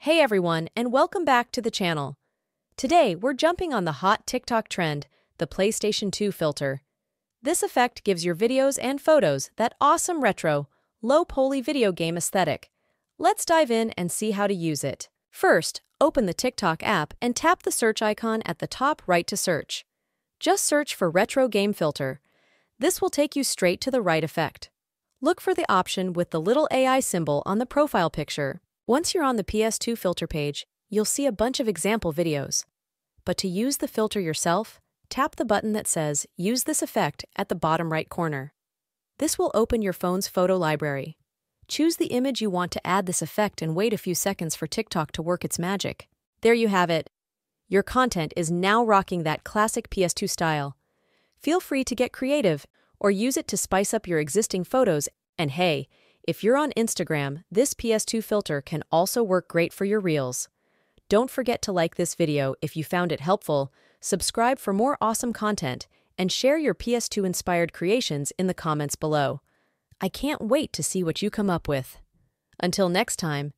Hey everyone, and welcome back to the channel. Today, we're jumping on the hot TikTok trend, the PlayStation 2 filter. This effect gives your videos and photos that awesome retro, low-poly video game aesthetic. Let's dive in and see how to use it. First, open the TikTok app and tap the search icon at the top right to search. Just search for Retro Game Filter. This will take you straight to the right effect. Look for the option with the little AI symbol on the profile picture. Once you're on the PS2 filter page, you'll see a bunch of example videos. But to use the filter yourself, tap the button that says Use this effect at the bottom right corner. This will open your phone's photo library. Choose the image you want to add this effect and wait a few seconds for TikTok to work its magic. There you have it. Your content is now rocking that classic PS2 style. Feel free to get creative or use it to spice up your existing photos. And hey, if you're on Instagram, this PS2 filter can also work great for your reels. Don't forget to like this video if you found it helpful, subscribe for more awesome content, and share your PS2-inspired creations in the comments below. I can't wait to see what you come up with. Until next time,